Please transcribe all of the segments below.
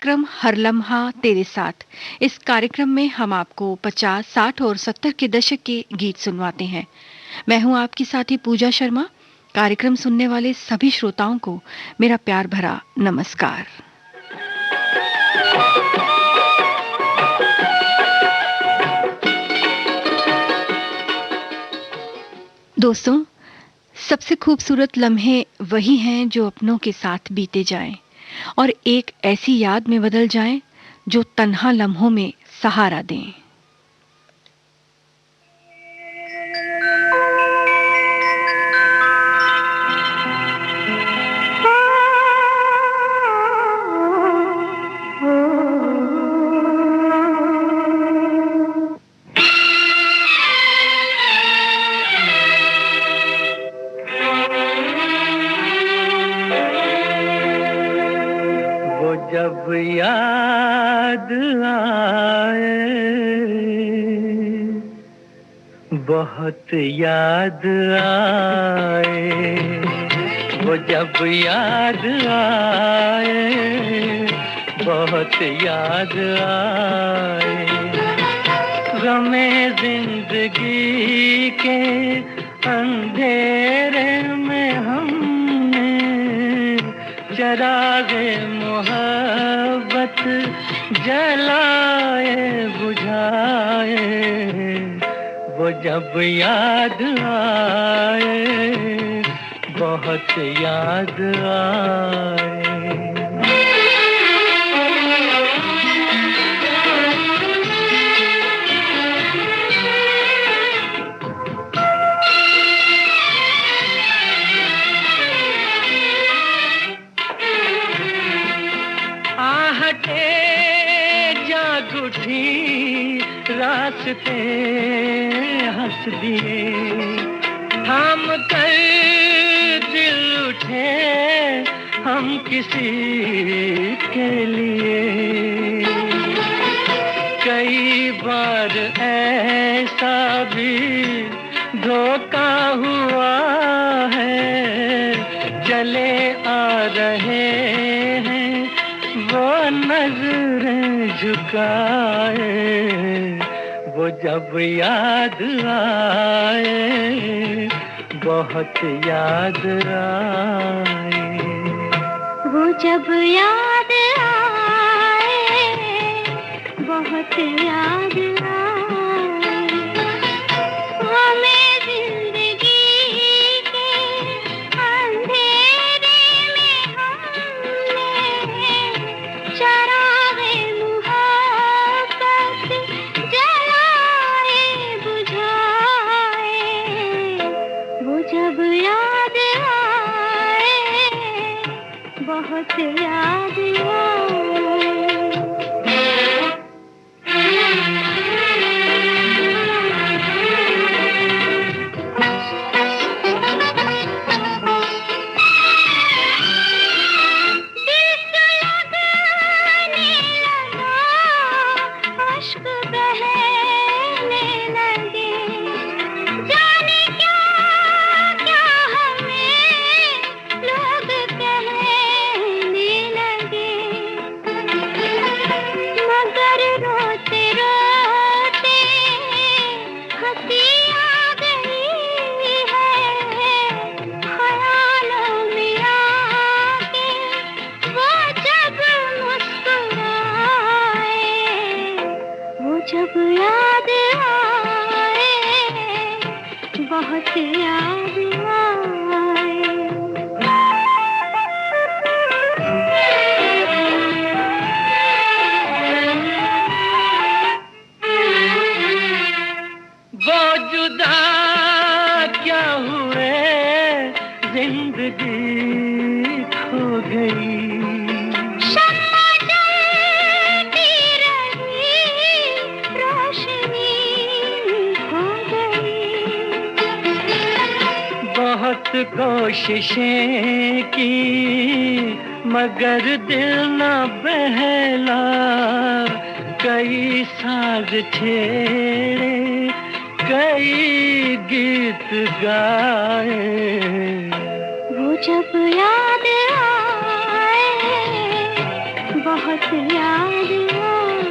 कार्यक्रम हर लम्हा तेरे साथ। इस कार्यक्रम में हम आपको 50, 60 और 70 के दशक के गीत सुनवाते हैं। मैं हूं आपकी साथी पूजा शर्मा। कार्यक्रम सुनने वाले सभी श्रोताओं को मेरा प्यार भरा नमस्कार। दोस्तों, सबसे खूबसूरत लम्हे वही हैं जो अपनों के साथ बीते जाएं और एक ऐसी याद में बदल जाएं जो तन्हा लम्हों में सहारा दें। जब याद आए, बहुत याद आए, वो जब याद आए, बहुत याद आए, गमे जिंदगी के अंधेरे में हमने चरागे मोहब्बत जलाए बुझाए, वो जब याद आए, बहुत याद आए। रास्ते हंस दिए, थाम कर दिल उठे हम किसी के लिए। कई बार ऐसा भी धोखा हुआ है, चले आ रहे हैं वो नजरें झुकाए, वो जब याद आए, बहुत याद आए, वो जब याद आए, बहुत याद आए, हमें जिंदगी के अंधेरे में हमने चरागे मुहब्बत जलाए बुझाए, वो जब याद आए, बहुत याद आए। जब याद आए, बहुत याद आए। वो जुदा क्या हुए, जिंदगी खो गई, बहुत कोशिशें की मगर दिल न बहला, कई साज छेड़े, कई गीत गाए, वो जब याद आए, बहुत बहुत याद आए,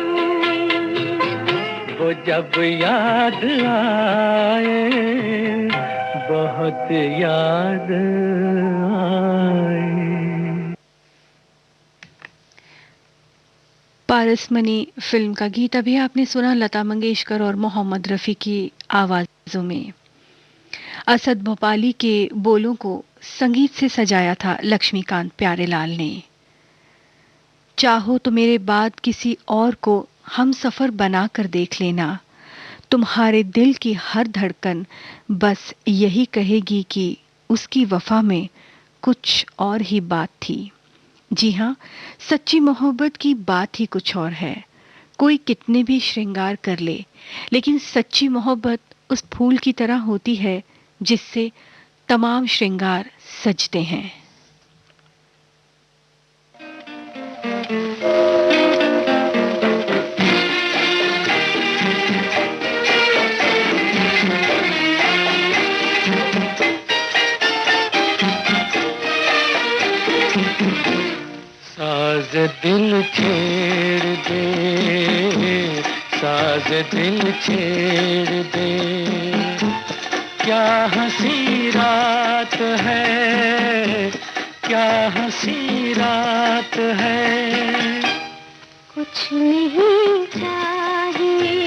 वो जब याद आए, बहुत याद आए। पारसमणि फिल्म का गीत अभी आपने सुना लता मंगेशकर और मोहम्मद रफ़ी की आवाज़ों में। असद भोपाली के बोलों को संगीत से सजाया था लक्ष्मीकांत प्यारेलाल ने। चाहो तो मेरे बाद किसी और को हम सफ़र बना कर देख लेना, तुम्हारे दिल की हर धड़कन बस यही कहेगी कि उसकी वफा में कुछ और ही बात थी। जी हाँ, सच्ची मोहब्बत की बात ही कुछ और है। कोई कितने भी श्रृंगार कर ले, लेकिन सच्ची मोहब्बत उस फूल की तरह होती है जिससे तमाम श्रृंगार सजते हैं। साज दिल छेड़ दे, साज दिल छेड़ दे, क्या हंसी रात है, क्या हंसी रात है। कुछ नहीं चाहिए,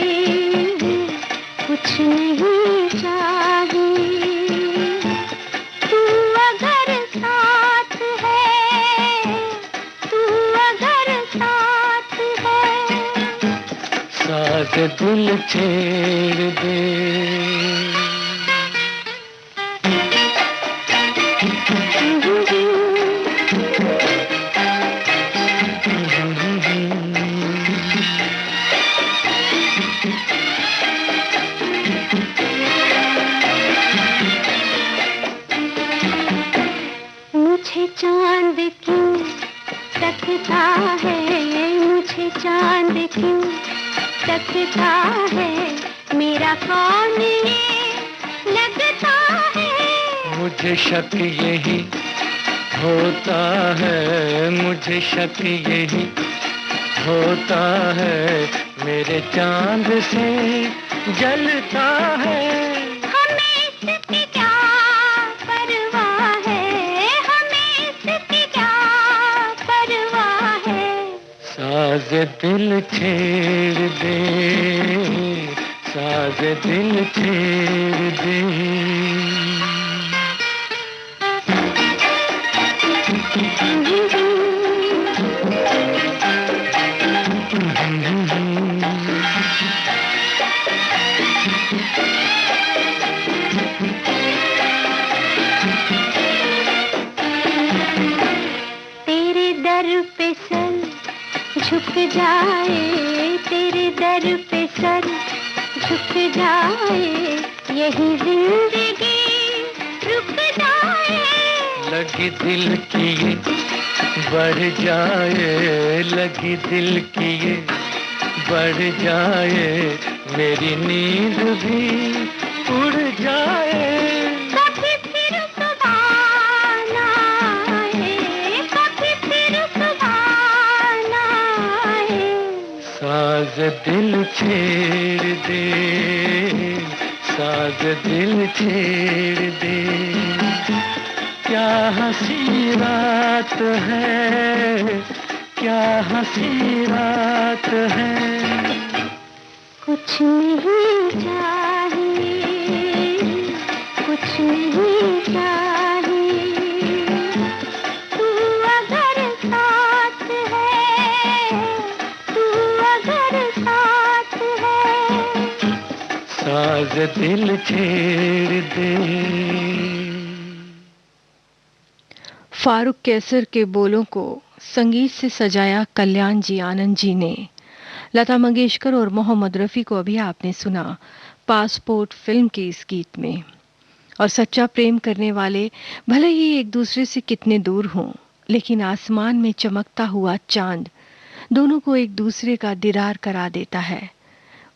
कुछ नहीं चाहिए, तू अगर साथ है, तू अगर साथ है। साज दिल छेड़ दे। मुझे चांद क्यों तकता है, मुझे चांद क्यों तकता है, मेरा कौन ये लगता है। मुझे शक यही होता है, मुझे शक यही होता है, मेरे चांद से जलता है। हमें इसकी क्या परवाह है, हमें इसकी क्या परवाह है। साज दिल छेड़ दे, साज दिल छेड़ दे। तेरे दर पे सर झुक जाए, तेरे दर पे सर झुक जाए, यही जिंदगी रुक जाए। लगी दिल की ये बढ़ जाए, लगी दिल की ये बढ़ जाए, मेरी नींद भी उड़ जाए। कभी फिर सुबह ना आए, कभी फिर सुबह ना आए। साज दिल छेड़ दे, साज दिल छेड़ दे, क्या हंसी रात है, क्या हंसी रात है। कुछ नहीं चाहिए, कुछ नहीं चाहिए, तू अगर साथ है, तू अगर साथ है। साज दिल छेड़ दे। फारूक कैसर के बोलों को संगीत से सजाया कल्याण जी आनंद जी ने। लता मंगेशकर और मोहम्मद रफ़ी को अभी आपने सुना पासपोर्ट फिल्म के इस गीत में। और सच्चा प्रेम करने वाले भले ही एक दूसरे से कितने दूर हों, लेकिन आसमान में चमकता हुआ चांद दोनों को एक दूसरे का दीदार करा देता है।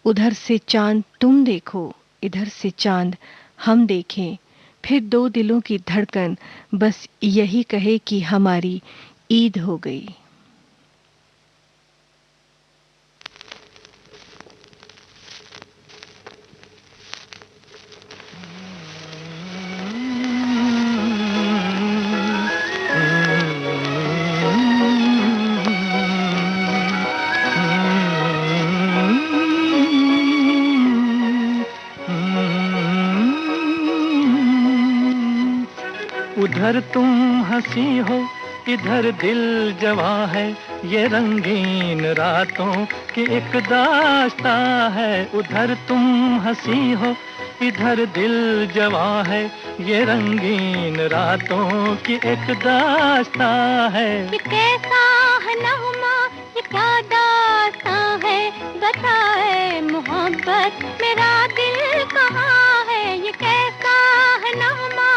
उधर से चांद तुम देखो, इधर से चांद हम देखें, फिर दो दिलों की धड़कन बस यही कहे कि हमारी ईद हो गई। उधर तुम हंसी हो, इधर दिल जवां है, ये रंगीन रातों की एक दास्तां है। उधर तुम हंसी हो, इधर दिल जवां है, ये रंगीन रातों की एक दास्तां है। ये कैसा है नगमा, ये क्या दास्तां है, बताए मोहब्बत मेरा दिल कहाँ है। ये कैसा है नगमा।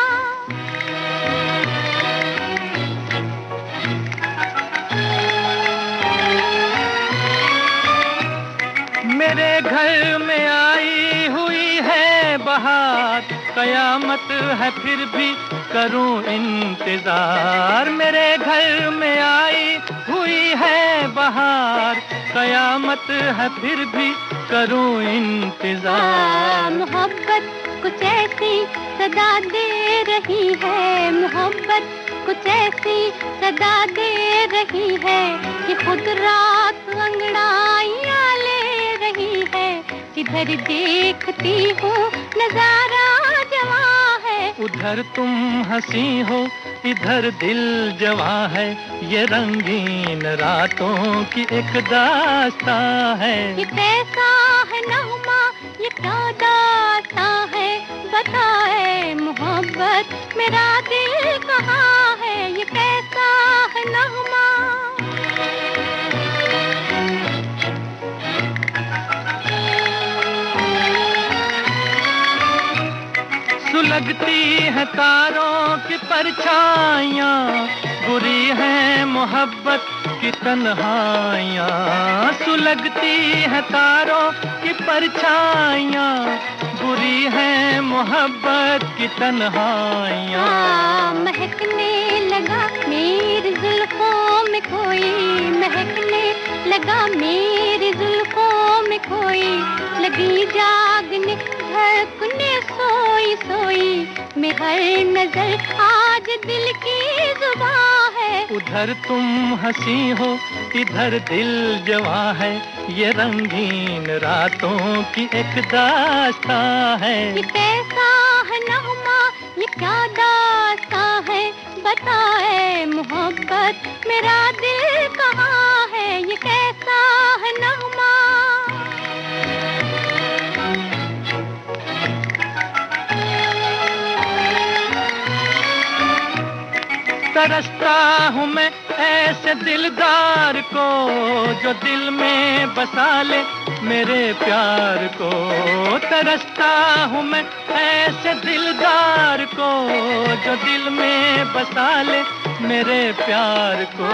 मेरे घर में आई हुई है बहार, कयामत है फिर भी करूं इंतजार। मेरे घर में आई हुई है बहार, कयामत है फिर भी करूं इंतजार। मोहब्बत कुछ ऐसी सदा दे रही है, मोहब्बत कुछ ऐसी सदा दे रही है कि खुद रात अंगड़ाइयां ले रही है। जिधर देखती हूँ नजारा जवां है। उधर तुम हंसी हो, इधर दिल जवां है, ये रंगीन रातों की एक दास्तां है। ये कैसा है नगमा, ये क्या दास्तां है, बताए मोहब्बत मेरा दिल कहाँ है। ये कैसा है नगमा। सुलगती है तारों की परछाइयाँ, बुरी है मोहब्बत की तन्हाइयाँ। सुलगती है तारों की परछाइयाँ, बुरी है मोहब्बत की तन्हाइयाँ। महकने लगा मेरी जुल्फों में कोई, महकने लगा मेरी जुल्फों में कोई। लगी जागने धड़कने सोई सोई, में हर नजर आज दिल की जुबां है। उधर तुम हंसी हो, इधर दिल जवां है, ये रंगीन रातों की एक दास्तां है। ये कैसा है नगमा, ये क्या दास्तां है, बताए मोहब्बत मेरा दिल कहाँ है। ये कैसा है नगमा। तरसता हूँ मैं ऐसे दिलदार को, जो दिल में बसा ले मेरे प्यार को। तरसता हूँ मैं ऐसे दिलदार को, जो दिल में बसा ले मेरे प्यार को।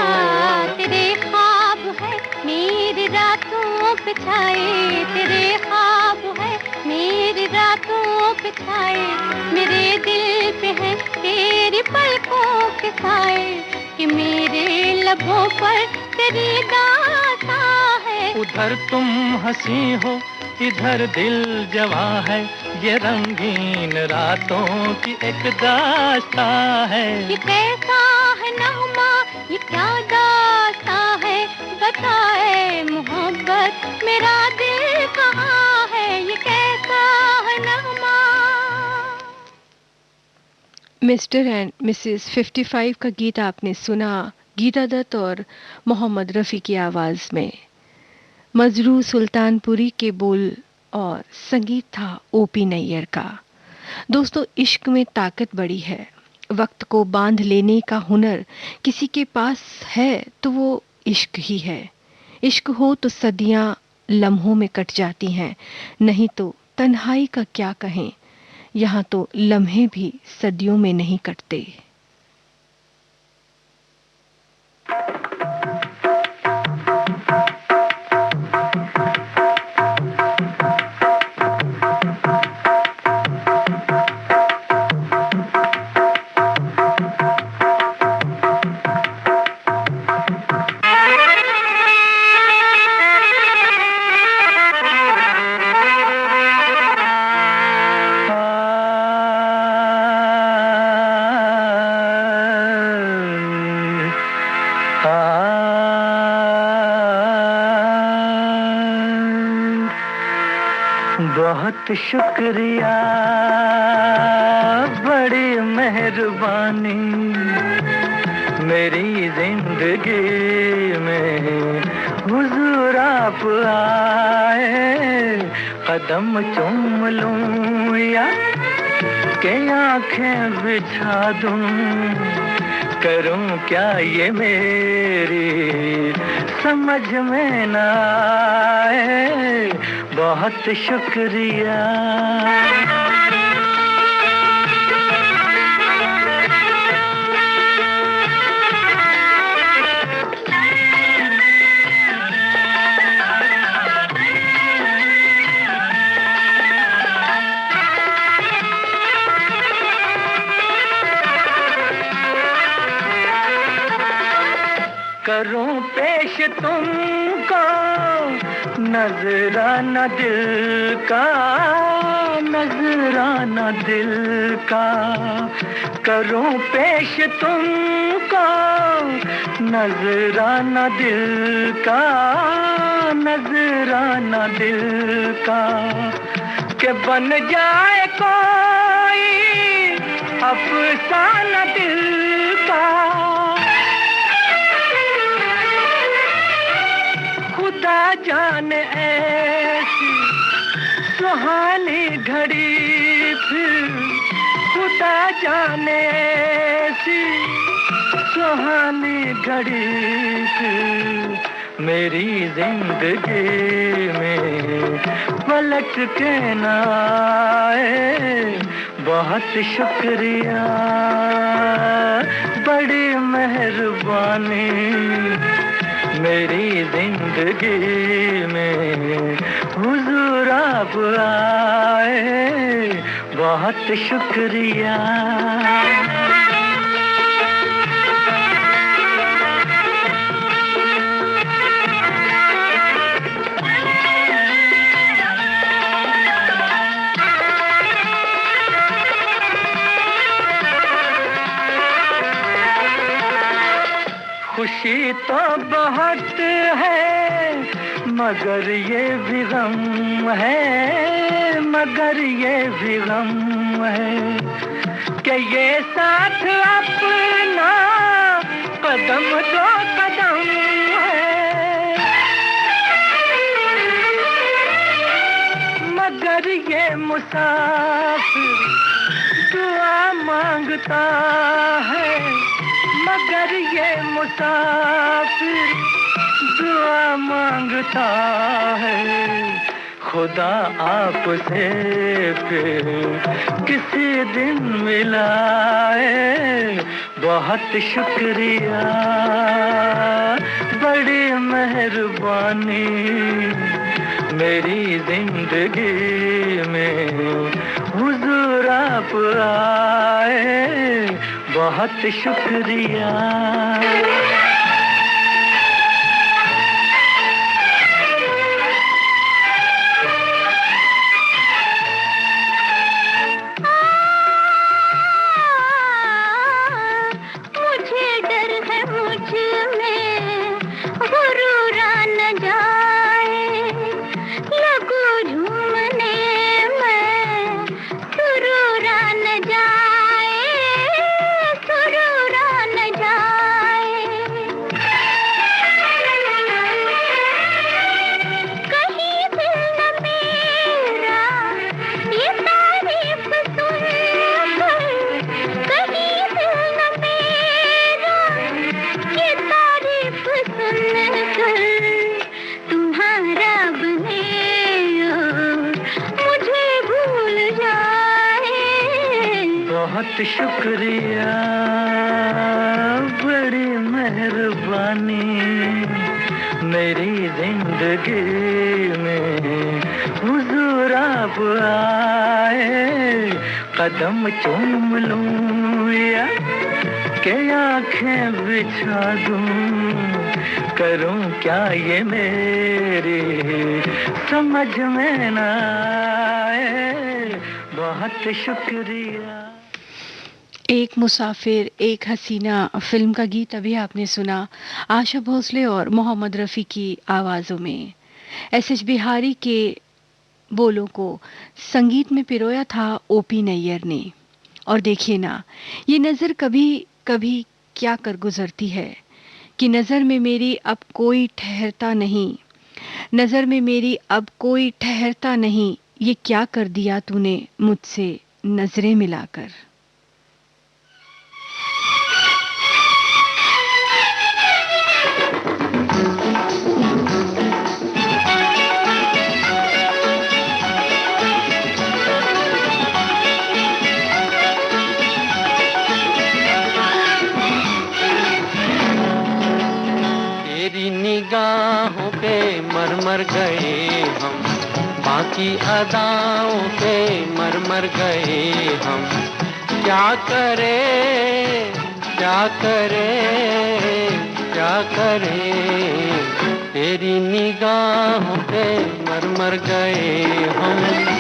तेरे ख्वाब है मेरी रातों पे छाए, तेरे ख्वाब है मेरी रातों पे छाए। मेरे दिल पे है तेरी पलकों के साए, कि मेरे लबों पर तेरी दास्तां है। उधर तुम हंसी हो, इधर दिल जवां है, ये रंगीन रातों की एक दास्तां है। ये कैसा है नगमा, ये क्या दास्तां है, बताए मोहब्बत मेरा दिल कहाँ है। ये कैसा है नगमा। मिस्टर एंड मिसेस 55 का गीत आपने सुना, गीता दत्त और मोहम्मद रफ़ी की आवाज़ में। मजरू सुल्तानपुरी के बोल और संगीत था ओपी नैयर का। दोस्तों, इश्क में ताकत बड़ी है। वक्त को बांध लेने का हुनर किसी के पास है तो वो इश्क ही है। इश्क हो तो सदियां लम्हों में कट जाती हैं, नहीं तो तन्हाई का क्या कहें, यहाँ तो लम्हे भी सदियों में नहीं कटते। बहुत शुक्रिया, बड़ी मेहरबानी, मेरी जिंदगी में हुजूर आप आए। कदम चूम लूं या के आंखें बिछा दूं, करूं क्या ये मेरी समझ में ना आए। बहुत शुक्रिया। करूं पेश तुमको नजराना दिल का, नजराना दिल का। करूं पेश तुमको नजराना दिल का, नजराना दिल का। के बन जाए कोई अफसाना दिल का। खुदा जाने ऐसी सुहानी घड़ी फिर, खुदा जाने ऐसी सुहानी घड़ी फिर मेरी जिंदगी में पलट के ना आए। बहुत शुक्रिया, बड़ी मेहरबानी, मेरी जिंदगी में हुजूर आप आए। बहुत शुक्रिया। खुशी तो बहुत है मगर ये भी गम है, मगर ये भी गम है कि ये साथ अपना कदम दो कदम है। मगर ये मुसाफिर दुआ मांगता है, मगर ये मुसाफिर दुआ मांगता है। खुदा आपसे फिर किसी दिन मिलाए। बहुत शुक्रिया, बड़ी मेहरबानी, मेरी जिंदगी में हुजूर आप आए। बहुत शुक्रिया। बहुत शुक्रिया, बड़ी मेहरबानी, मेरी जिंदगी में हुजूर आप आए। कदम चूम लूं या के आंखें बिछा दूं, करूं क्या ये मेरी समझ में ना आए। बहुत शुक्रिया। एक मुसाफिर एक हसीना फिल्म का गीत अभी आपने सुना आशा भोसले और मोहम्मद रफ़ी की आवाज़ों में। एस एच बिहारी के बोलों को संगीत में पिरोया था ओपी नैयर ने। और देखिए ना, ये नज़र कभी कभी क्या कर गुजरती है कि नज़र में मेरी अब कोई ठहरता नहीं, नज़र में मेरी अब कोई ठहरता नहीं, ये क्या कर दिया तूने मुझसे नजरें मिलाकर। तेरी निगाहों पे मर मर गए हम, बाकी अदाओं पे मर मर गए हम। क्या करे क्या करे क्या करे, तेरी निगाहों पे मर मर गए हम।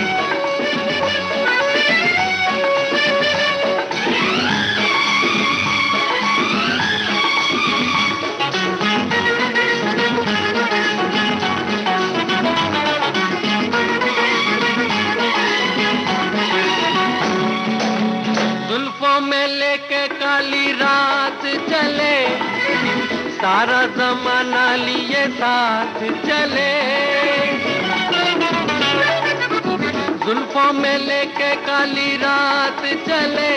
में लेके काली रात चले, सारा जमाना लिए साथ चले। जुल्फों में लेके काली रात चले,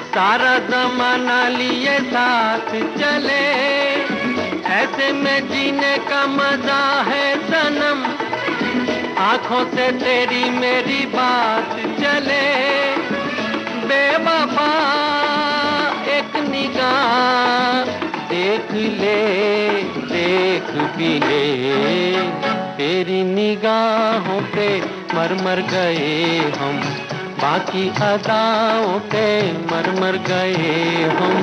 सारा जमाना लिए साथ चले। ऐसे में जीने का मजा है सनम, आंखों से तेरी मेरी बात चले। बेवफा एक निगाह देख ले, देख भी ले, तेरी निगाहों पे मर मर गए हम, बाकी अदाओं पे मर मर गए हम।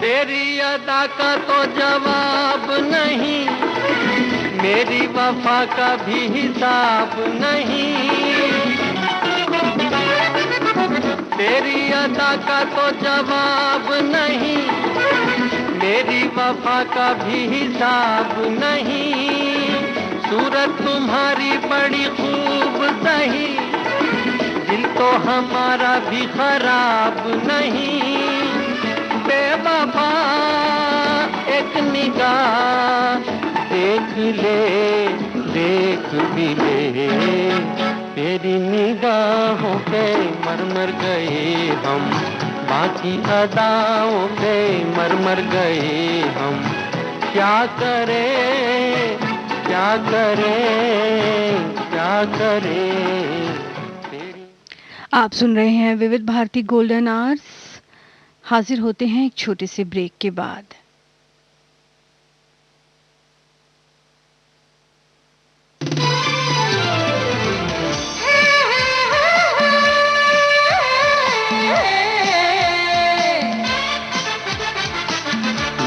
तेरी अदा का तो जवाब नहीं, मेरी वफा का भी हिसाब नहीं। तेरी अदा का तो जवाब नहीं, मेरी वफा का भी हिसाब नहीं। सूरत तुम्हारी बड़ी खूब सही, दिल तो हमारा भी खराब नहीं। बेवफा एक निगाह देख ले, देख भी ले, तेरी निगाहों पे मर मर गए हम, बाकी अदाओं पे मर मर गए हम। क्या करे क्या करे क्या करे। आप सुन रहे हैं विविध भारती गोल्डन आवर्स। हाजिर होते हैं एक छोटे से ब्रेक के बाद।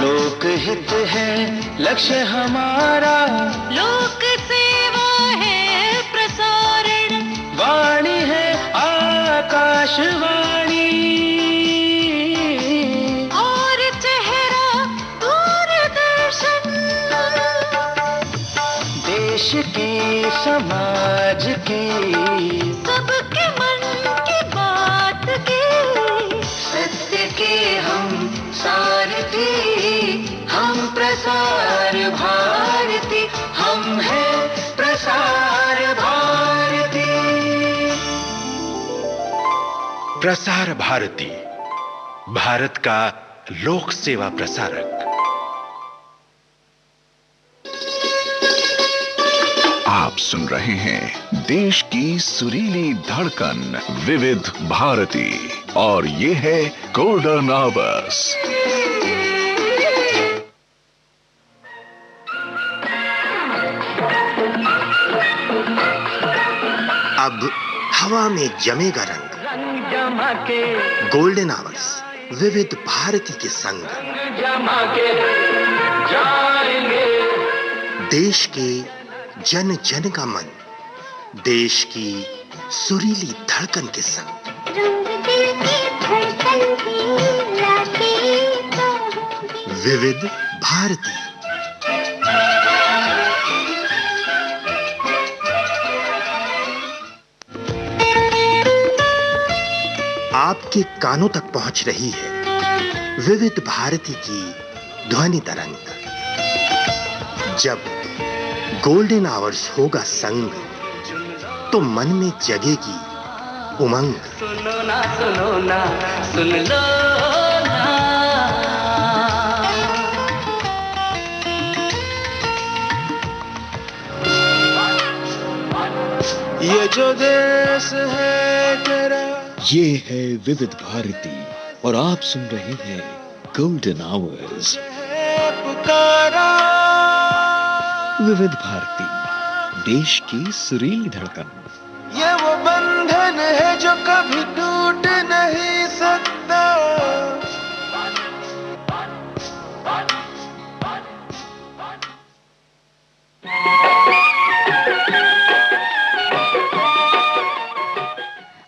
लोकहित है लक्ष्य हमारा, लोक सेवा है प्रसारण, वाणी है आकाशवाणी, और चेहरा दूरदर्शन। देश की समाज की सबके मन की बात की, सत्य के हम सारथी, हम प्रसार भारती, हम हैं प्रसार भारती। प्रसार भारती, भारत का लोक सेवा प्रसारक। आप सुन रहे हैं देश की सुरीली धड़कन विविध भारती, और ये है गोल्डन आवर्स। अब हवा में जमेगा रंग, रंग जमा के गोल्डन आवर्स विविध भारती के संग। जमा के जाएंगे, देश के जन जन का मन, देश की सुरीली धड़कन के संग। रंग दिल की धड़कन की लाके तो होगी। विविध भारती। आपके कानों तक पहुंच रही है विविध भारती की ध्वनि तरंग। जब गोल्डन आवर्स होगा संग, तो मन में जगेगी उमंग। सुनो ना सुन लो ना। ये जो देश है तेरा। ये है विविध भारती और आप सुन रहे हैं गोल्डन आवर्स। पुकारा विविध भारती, देश की सुरीली धड़कन। ये वो बंधन है जो कभी टूट नहीं सकता।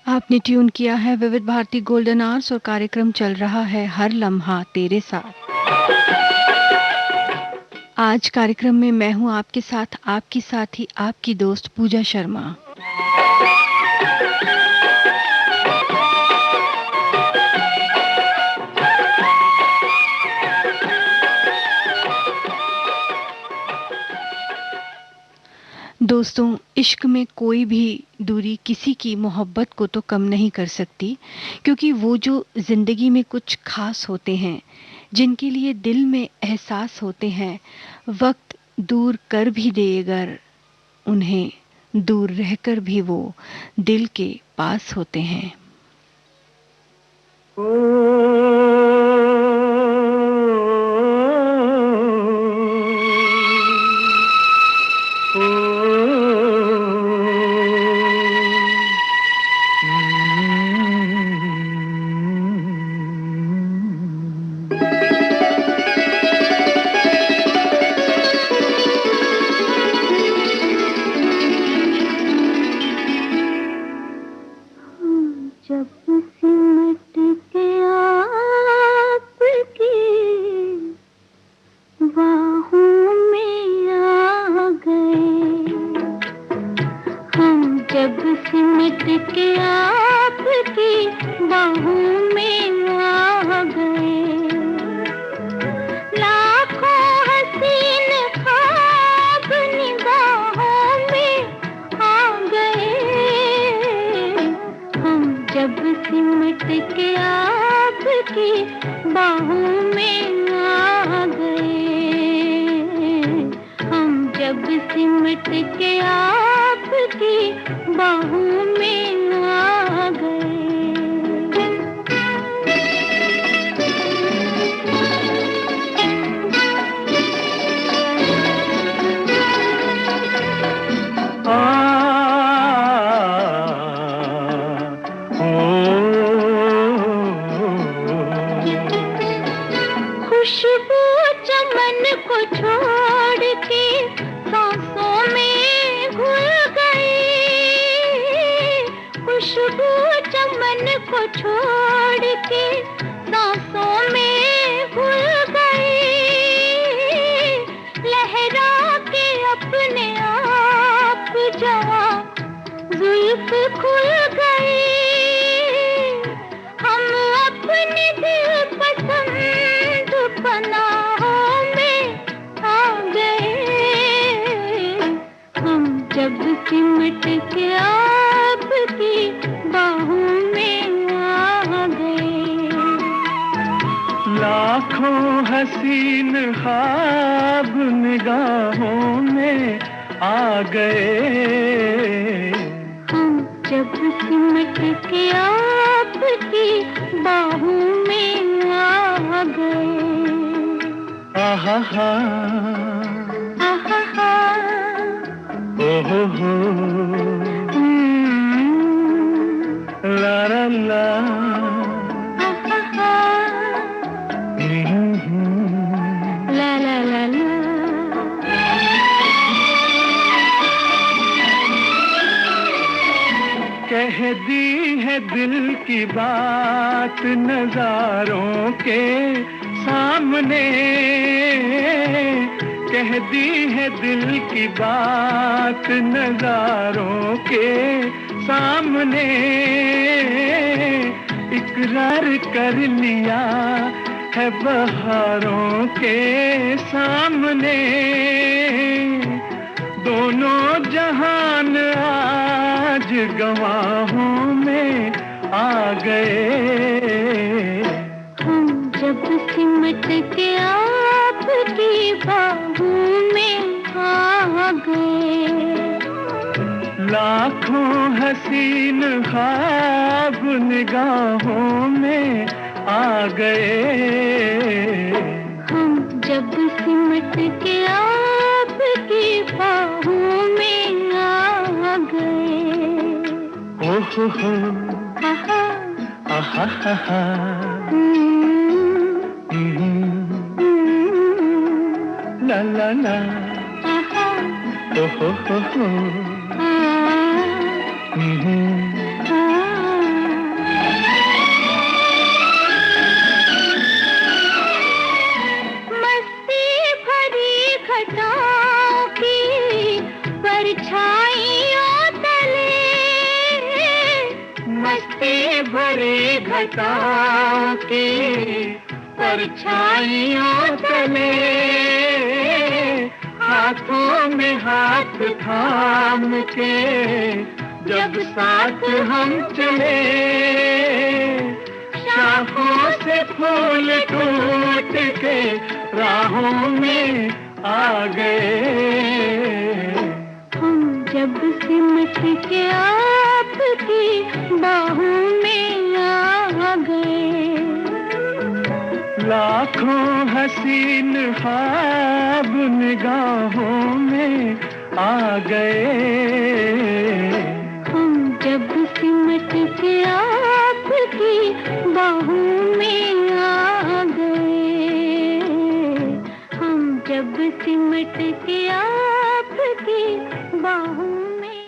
आपने ट्यून किया है विविध भारती गोल्डन आवर्स और कार्यक्रम चल रहा है हर लम्हा तेरे साथ। आज कार्यक्रम में मैं हूं आपके साथ, आपकी साथी, आपकी दोस्त पूजा शर्मा। दोस्तों, इश्क में कोई भी दूरी किसी की मोहब्बत को तो कम नहीं कर सकती, क्योंकि वो जो जिंदगी में कुछ खास होते हैं, जिनके लिए दिल में एहसास होते हैं, वक्त दूर कर भी दे अगर उन्हें, दूर रहकर भी वो दिल के पास होते हैं। हसीन ख्वाब निगाहों में आ गए। हम जब सिमट के आपकी बाहों में आ गए। आहा हा, आहा हा, ओहो हो, ला ला ला, कह दी है दिल की बात नजारों के सामने, कह दी है दिल की बात नजारों के सामने, इकरार कर लिया है बहारों के सामने, दोनों जहान आज गवाहों में आ गए। हम जब सिमट के आपकी बाहों में आ गए, लाखों हसीन ख्वाब निगाहों में आ गए। हम जब सिमट के आपकी बाहों में आ गए। ओहो हो आहा आहा हा हा, ला ला ला, आहा ओहो हो, मस्ती भरी घटाओं की परछाइयों तले, मस्ती भरी घटाओं की परछाइयों तले, हाथों में हाथ थाम के जब साथ हम चले, शाखों से फूल टूट के राहों में आ गए। हम जब सिमट के आपकी बाहों में आ गए। लाखों हसीन ख्वाब निगाहों में आ गए। हम जब सिमट के आपकी बाहों में आ गए। हम जब सिमट के आपकी बाहों में।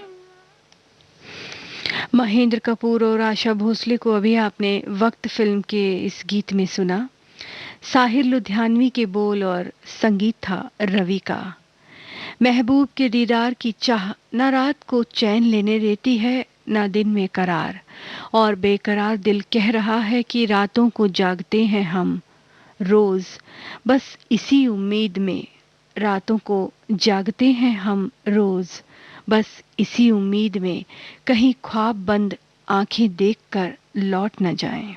महेंद्र कपूर और आशा भोसले को अभी आपने वक्त फिल्म के इस गीत में सुना। साहिर लुधियानवी के बोल और संगीत था रवि का। महबूब के दीदार की चाह न रात को चैन लेने देती है न दिन में करार, और बेकरार दिल कह रहा है कि रातों को जागते हैं हम रोज, बस इसी उम्मीद में। रातों को जागते हैं हम रोज, बस इसी उम्मीद में कहीं ख्वाब बंद आंखें देखकर लौट न जाएं।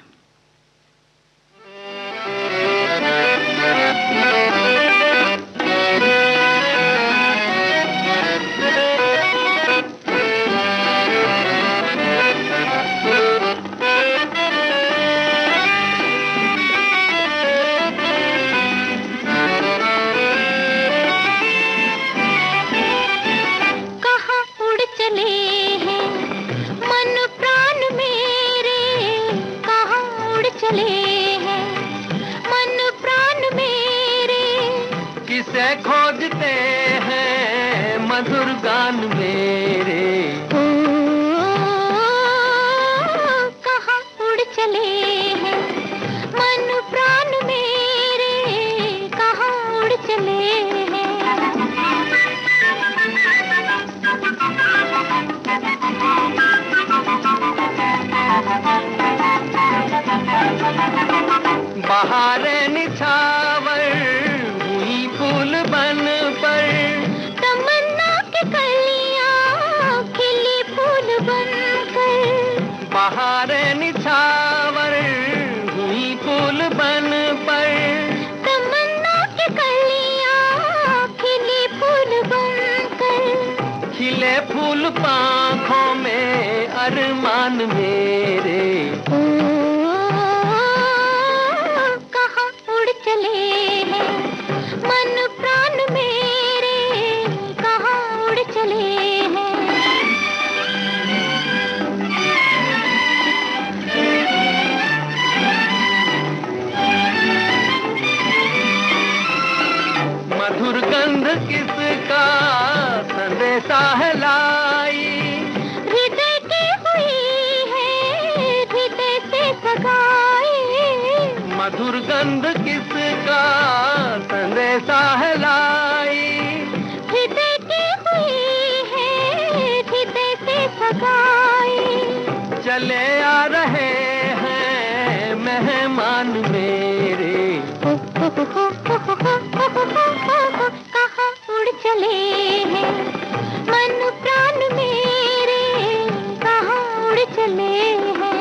खोजते हैं मधुर गान मेरे, कहाँ उड़ चले हैं मन प्राण मेरे, कहाँ उड़ चले हैं। बहारे निछावर हुई फूल बन पर, तमन्ना की कलियां खिली फूल बनकर। बहारे निछावर हुई फूल बन पर, तमन्ना की कलियां खिली फूल बनकर। खिले फूल पाँखों में अरमान मेरे, किसका संदेशा है लाई, हृदय की हुई सहलाई, हृदय की हुई है हृदय से सगाई। चले आ रहे हैं मेहमान मेरे, कहाँ उड़ चले हैं मन प्राण मेरे, कहाँ उड़ चले हैं।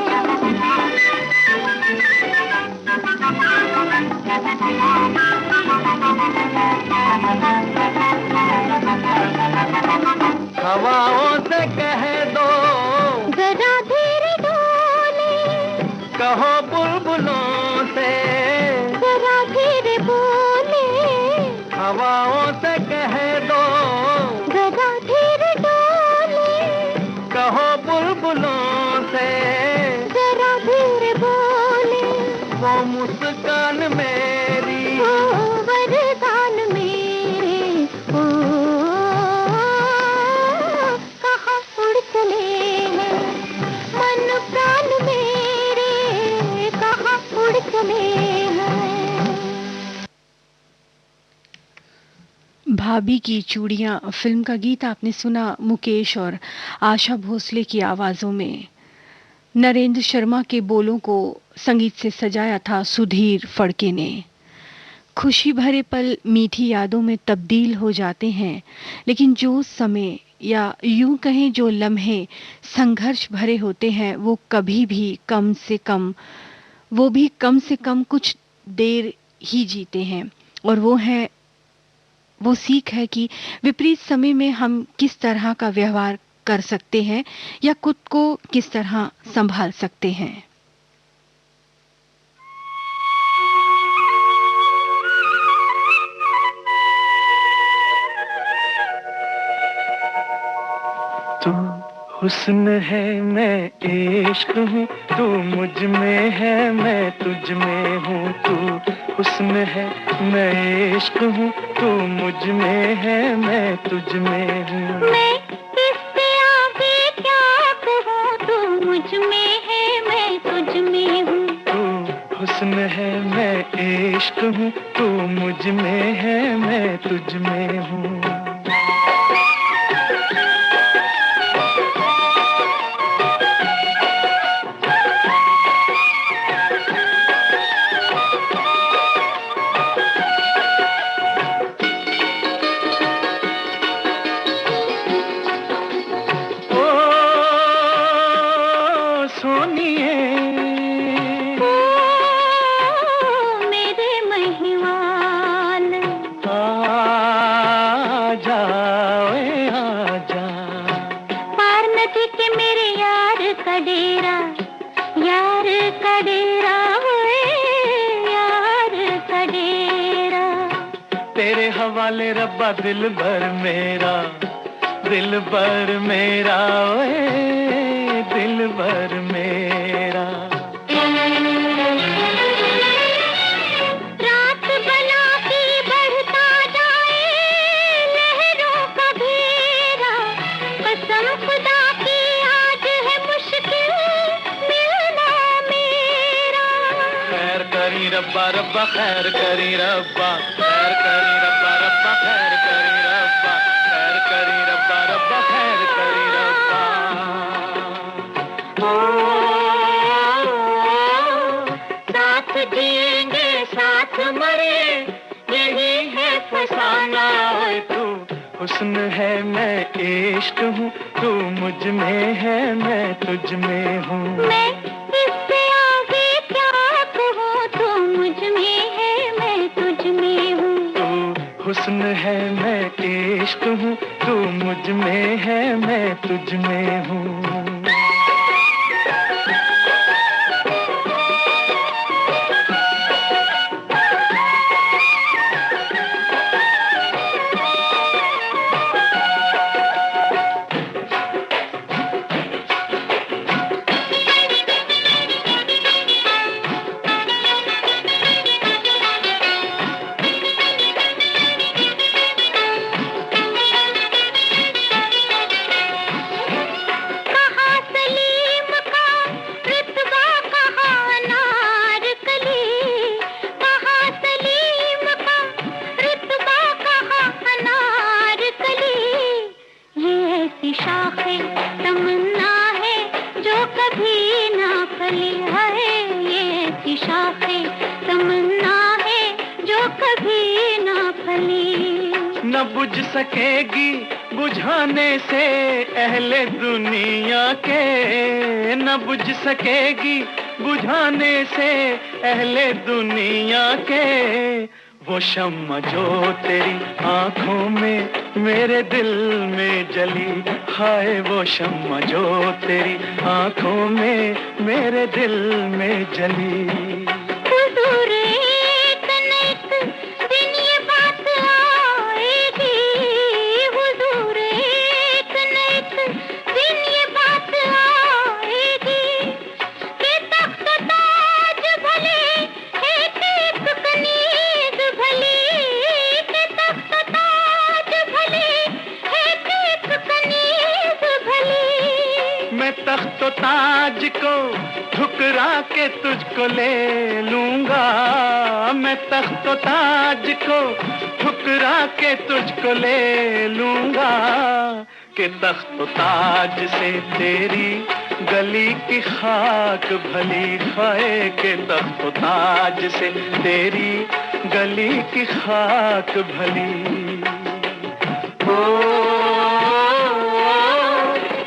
हवाओं से कह दो जरा धीरे डोले, कहो बुलबुलों से जरा धीरे बोले। हवाओं से कह दो जरा धीरे डोले, कहो बुलबुलों से जरा धीरे बोले। वो मुस्कान मेरी, ओ वरदान मेरे, ओ कहाँ उड़ चले हैं मन प्राण मेरे, कहाँ उड़ चले हैं। भाभी की चूड़ियां फिल्म का गीत आपने सुना मुकेश और आशा भोसले की आवाजों में। नरेंद्र शर्मा के बोलों को संगीत से सजाया था सुधीर फड़के ने। खुशी भरे पल मीठी यादों में तब्दील हो जाते हैं, लेकिन जो समय या यूं कहें जो लम्हे संघर्ष भरे होते हैं वो कभी भी कम से कम कुछ देर ही जीते हैं। और वो सीख है कि विपरीत समय में हम किस तरह का व्यवहार कर सकते हैं या खुद को किस तरह संभाल सकते हैं। तू हुस्न है मैं इश्क हूँ, तू मुझ में है मैं तुझ में हूँ। तू हुस्न है मैं इश्क हूँ, तू मुझ में है मैं तुझ में हूँ। मैं किससे आगे क्या कहूँ, तू मुझ में है मैं तुझ में हूँ। तू हुस्न है मैं इश्क हूँ, तू मुझ में है मैं तुझ में हूँ। हवाले रब्बा दिल भर मेरा ओए दिल भर मेरा। रात बला की बढ़ता जाए लहरों का घेरा, कसम खुदा की आज है मुश्किल मिलना मेरा। खैर करी रब्बा रब्बा खैर करी रब्बा, खैर करी रब्बा रब्बा खैर करी रब्बा, खैर करी रब्बा रब्बा खैर करी रब्बा। साथ जिएंगे साथ मरे यही है फसाना। ओए तू हुस्न है मैं इश्क हूँ, तू मुझ में है मैं तुझ में हूँ। मैं इससे आगे क्या कहूँ, तू मुझ में है मैं तुझ में हूँ। तू हुस्न है मैं इश्क हूँ, तू मुझ में है मैं तुझ में हूँ। कहाँ तमन्ना है जो कभी ना फली है, ये ऐसी शाखें तमन्ना है जो कभी ना फली। न बुझ सकेगी बुझाने से अहले दुनिया के, न बुझ सकेगी बुझाने से अहले दुनिया के, वो शम्मा जो तेरी आंखों में मेरे दिल में जली, हाय वो शम्मा जो तेरी आंखों में मेरे दिल में जली। हुजूर एक न एक दिन ये बात आएगी, हुजूर एक न एक दिन ये बात आएगी कि तख्त ताज भले है कि एक कनीज भली, कि तख्त ताज भले है कि एक कनीज भली। मैं तख्त ताज को ठुकरा के तुझको ले लूंगा, मैं तख्त ताज को ठुकरा के तुझको ले लूंगा, कि तख्त ताज से तेरी गली की खाक भली है, कि तख्त ताज से तेरी गली की खाक भली।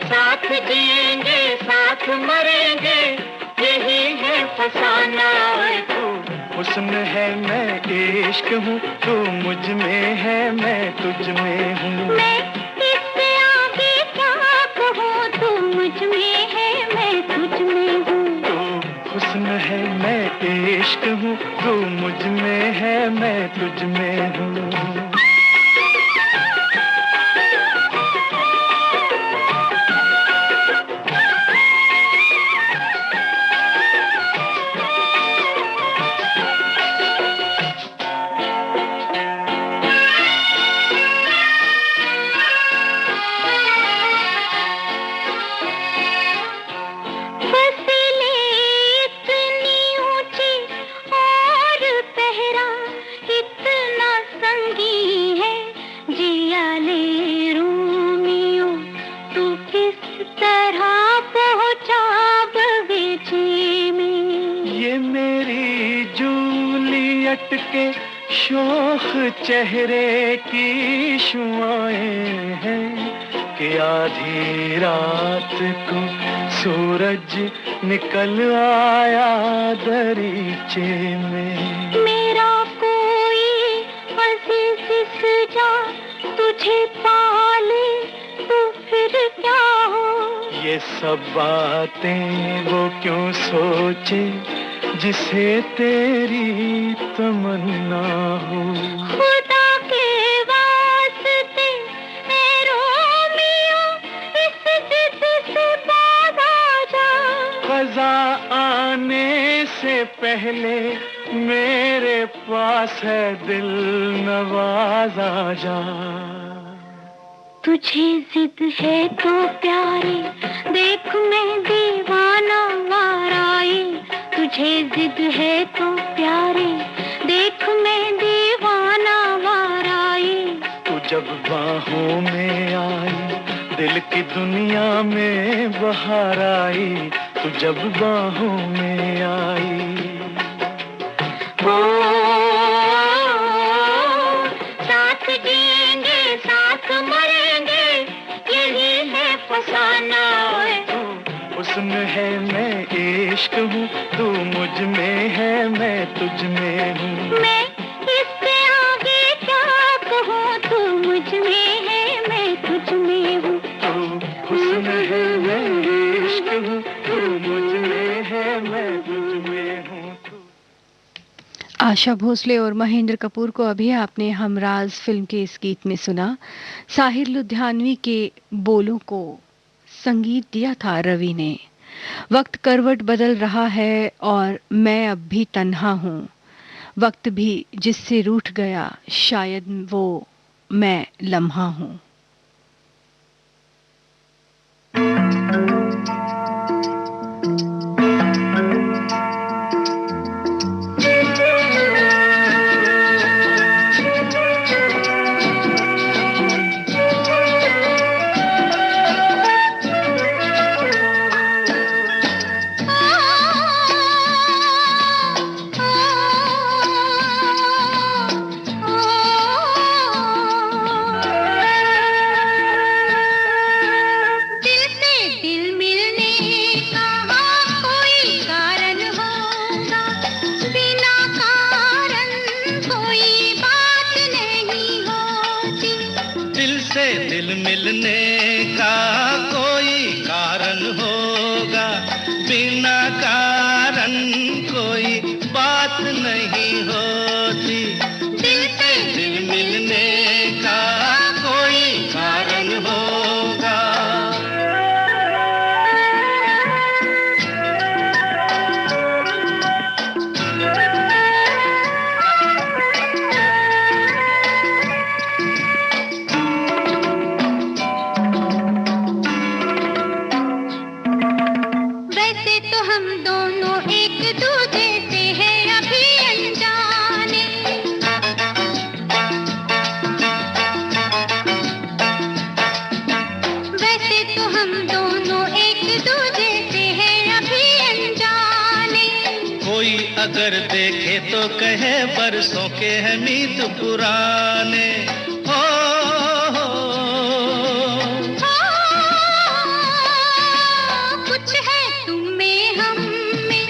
साथ जिएंगे साथ मरेंगे यही है फसाना। हुस्न है मैं इश्क हूँ, तू मुझ में है मैं तुझ में हूँ। मैं इससे आगे क्या कहूँ, तू मुझ में है मैं तुझ में हूँ। तू हुस्न है मैं इश्क हूँ, तू मुझ में है मैं तुझ में हूँ। के शोख चेहरे की शुआएं हैं कि आधी रात को सूरज निकल आया दरीचे में। मेरा कोई अजीज सजा तुझे पाले तो फिर क्या हो। ये सब बातें वो क्यों सोचे जिसे तेरी तमन्ना हो। खुदा के वास्ते ऐ रोमियो इस जिद से बाज आ जा। क़ज़ा आने से पहले मेरे पास है दिल नवाज आ जा। तुझे जिद है तो प्यारे देख मैं दीवाना वाराई। तुझे जिद है तो प्यारे देख मैं दीवाना वाराई। तू जब बाहों में आई दिल की दुनिया में बहार आई। तू जब बाहों में आई। साथ जिएंगे साथ मरेंगे यही है फसाना। हुस्न है मैं इश्क हूँ तू मुझ में है मैं तुझ में हूँ। मैं इससे आगे क्या कहूँ तू मुझ में है मैं तुझ में हूँ। तू हुस्न है मैं इश्क हूँ तू मुझ में है मैं तुझ में हूँ। आशा भोसले और महेंद्र कपूर को अभी आपने हमराज फिल्म के इस गीत में सुना। साहिर लुधियानवी के बोलों को संगीत दिया था रवि ने। वक्त करवट बदल रहा है और मैं अब भी तन्हा हूँ। वक्त भी जिससे रूठ गया शायद वो मैं लम्हा हूँ। मिलने का कोई कारण होगा, बिना कारण कोई बात नहीं होती। दिल से दिल मिलने का कोई कारण होगा। अगर देखे तो कहे बरसों के हैं मीत पुराने। हो कुछ है तुम में हम में,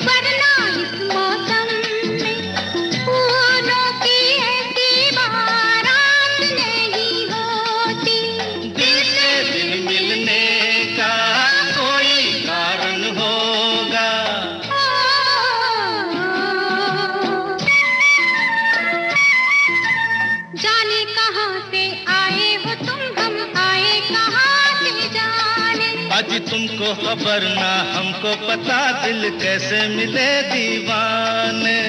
वरना इस मौसम में फूलों की ऐसी बारात नहीं होती। दिल से दिल मिलने का कोई कारण होगा। जाने कहाँ से आए हो तुम, हम आए कहाँ से जाने। अजी तुमको खबर ना हमको पता, दिल कैसे मिले दीवाने।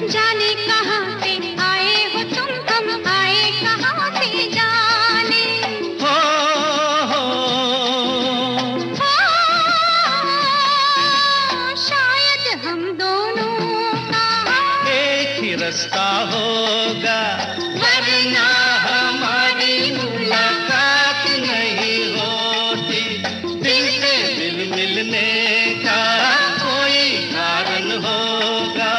जाने कहाँ से आए हो तुम, हम आए कहाँ से जाने। हो शायद हम दोनों का एक ही रास्ता होगा, वरना हमारी मुलाकात नहीं होती। दिल से दिल मिलने का कोई कारण होगा।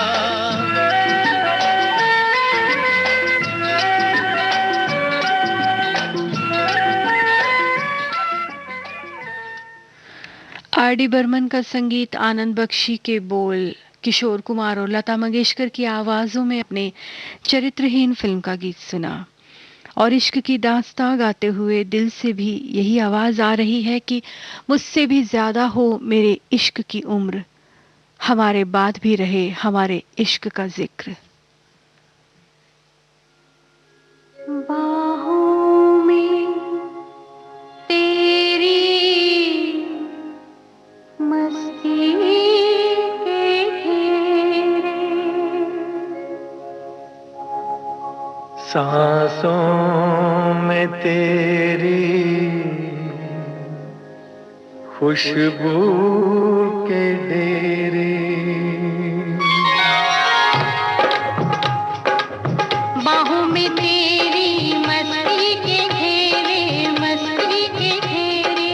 आर.डी. बर्मन का संगीत, आनंद बख्शी के बोल, किशोर कुमार और लता मंगेशकर की आवाजों में अपने चरित्रहीन फिल्म का गीत सुना। और इश्क की दास्तां गाते हुए दिल से भी यही आवाज आ रही है कि मुझसे भी ज्यादा हो मेरे इश्क की उम्र, हमारे बाद भी रहे हमारे इश्क का जिक्र। बाहों में तेरी मस्ती के घेरे, सांसों में तेरी खुशबू के डेरे, बाहों में तेरी मस्ती के घेरे, मस्ती के घेरे।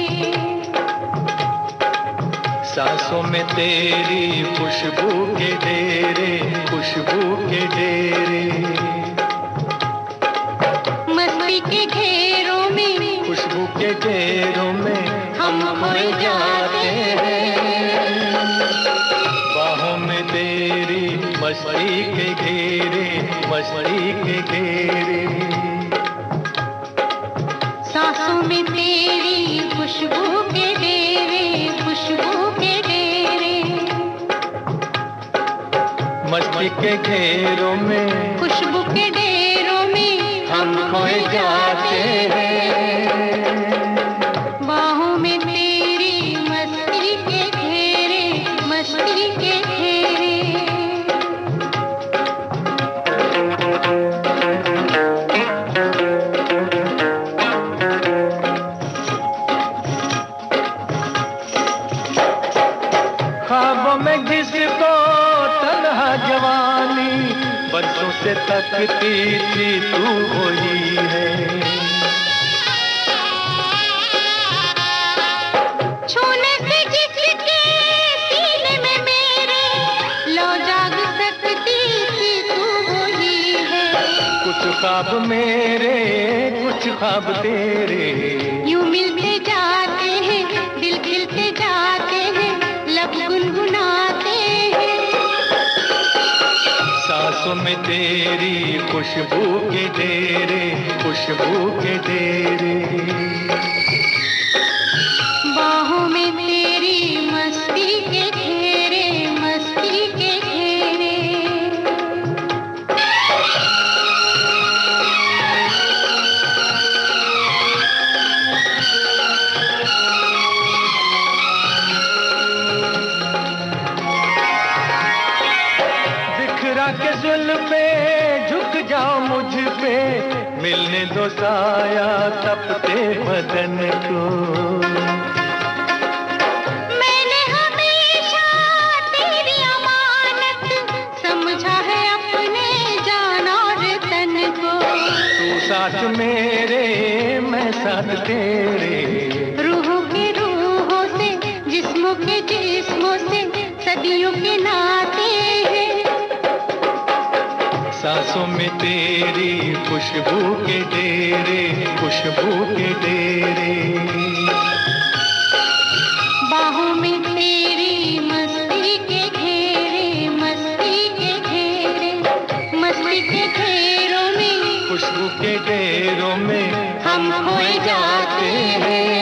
सांसों में तेरी खुशबू के डेरे, खुशबू के डेरे। मस्ती के घेरों में, खुशबू के घेरों में हम खोए जाते हैं। बाहों में तेरी मस्ती के घेरे, मस्ती के घेरे। सांसों में तेरी खुशबू के डेरे, खुशबू के डेरे। मस्ती के घेरों में, खुशबू के डेरों में हम खोए जाते हैं। बाहों में तेरी मस्ती के घेरे, मस्ती के घेरे। ख्वाबों में जिसको तन्हा जवानी बरसों से तकती थी तू वही है। छूने से जिसके सीने में मेरे लो जाग सकती थी तू वही है। कुछ ख्वाब मेरे, कुछ ख्वाब तेरे, यूं मिलते जाते हैं, दिल खिलते जाते हैं, लब गुनगुनाते हैं। सांसों सांसों में तेरी खुशबू के डेरे, खुशबू के डेरे। बाहों में तेरी मस्ती के घेरे, मस्ती के घेरे। बिखरा के जुल्फे झुक जाओ मुझ पे, मिलने दो साया तपते बदन को। मैंने हमेशा तेरी अमानत समझा है अपने जान और तन को। तू साथ मेरे, मैं साथ तेरे। रूहों के रूहों से, जिस्मों के जिस्मों से सदियों के नाते हैं। सांसों में तेरी खुशबू के डेरे, खुशबू के डेरे। बाहों में तेरी मस्ती के घेरे, मस्ती के घेरे। मस्ती के घेरों में, खुशबू के डेरों में हम खोए जाते हैं।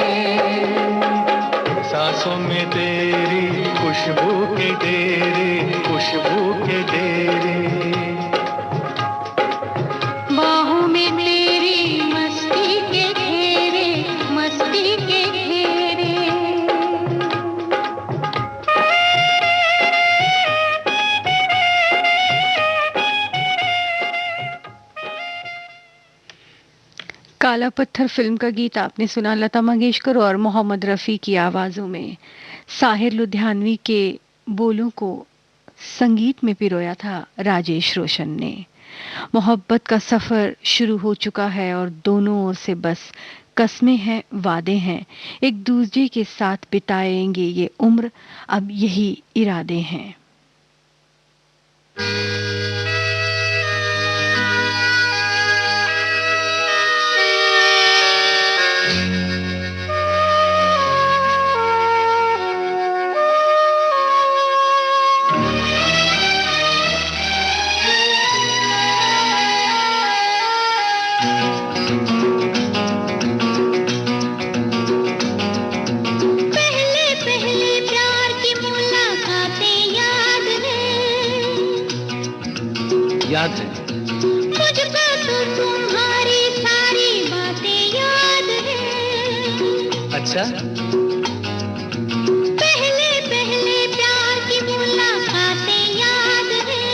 सांसों में तेरी खुशबू के डेरे, खुशबू के डेरे। बाहों में तेरी मस्ती के घेरे, मस्ती के घेरे। काला पत्थर फिल्म का गीत आपने सुना लता मंगेशकर और मोहम्मद रफ़ी की आवाज़ों में। साहिर लुधियानवी के बोलों को संगीत में पिरोया था राजेश रोशन ने। मोहब्बत का सफ़र शुरू हो चुका है और दोनों ओर से बस कस्में हैं, वादे हैं, एक दूसरे के साथ बिताएंगे ये उम्र, अब यही इरादे हैं। याद है मुझको तो तुम्हारी सारी बातें याद है। अच्छा, पहले पहले प्यार की मुलाकातें याद है।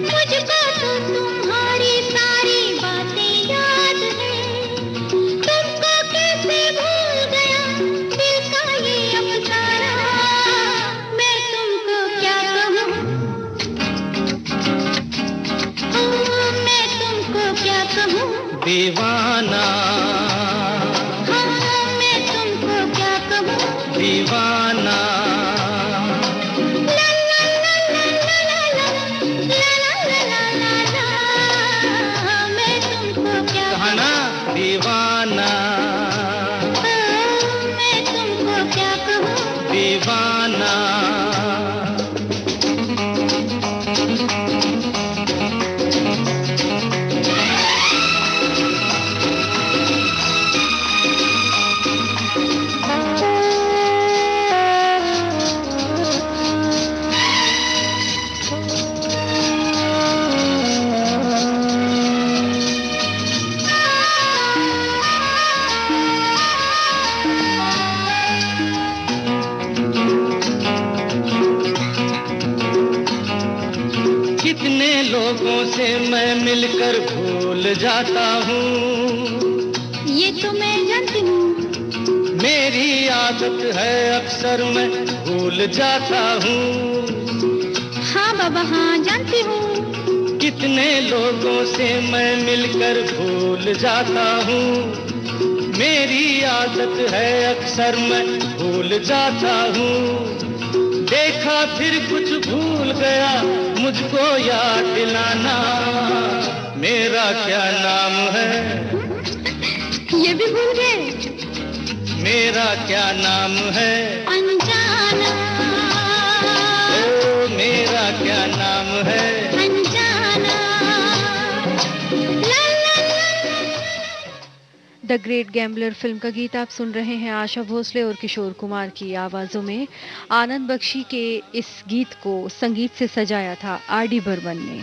मुझको तो तुम्हारी सारी बातें याद है। तुमको कैसे भूल गया दिल का ये अफसाना, मैं तुमको क्या कहूँ, मैं तुमको क्या कहूँ। दीवाना, हाँ मैं तुमको क्या कहूँ। दीवाना। ला ला ला ला ला ला ला ला ला, मैं तुमको क्या कहा ना दीवाना, कहूँ, मैं तुमको क्या कहूँ। दीवाना। कितने लोगों से मैं मिलकर भूल जाता हूँ, ये तो मैं जानती हूँ। मेरी आदत है अक्सर मैं भूल जाता हूँ। हाँ बाबा हाँ जानती हूँ। कितने लोगों से मैं मिलकर भूल जाता हूँ, मेरी आदत है अक्सर मैं भूल जाता हूँ। देखा फिर कुछ भूल गया, मुझको याद दिलाना, मेरा क्या नाम है। ये भी भूल गए। मेरा क्या नाम है। अनजाना, ओ मेरा क्या नाम है। अनजाना। द ग्रेट गैम्बलर फिल्म का गीत आप सुन रहे हैं आशा भोसले और किशोर कुमार की आवाजों में। आनंद बख्शी के इस गीत को संगीत से सजाया था आर.डी. बर्मन ने।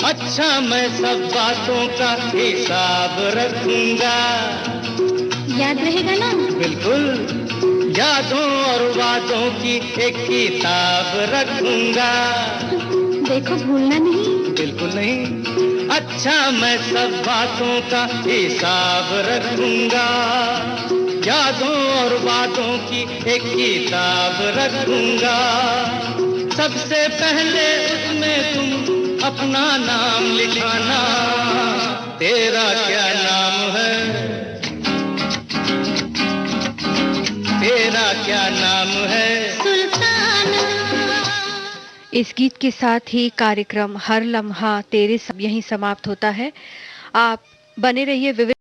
अच्छा मैं सब बातों का हिसाब रखूंगा। याद रहेगा ना? बिल्कुल, यादों और वादों की एक किताब रखूंगा। देखो भूलना नहीं। बिल्कुल नहीं। अच्छा मैं सब बातों का हिसाब रखूंगा, यादों और वादों की एक किताब रखूंगा। सबसे पहले उसमें तुम अपना नाम लिखाना। तेरा क्या नाम है? तेरा क्या नाम है? सुल्ताना। इस गीत के साथ ही कार्यक्रम हर लम्हा तेरे सब यहीं समाप्त होता है। आप बने रहिए विविध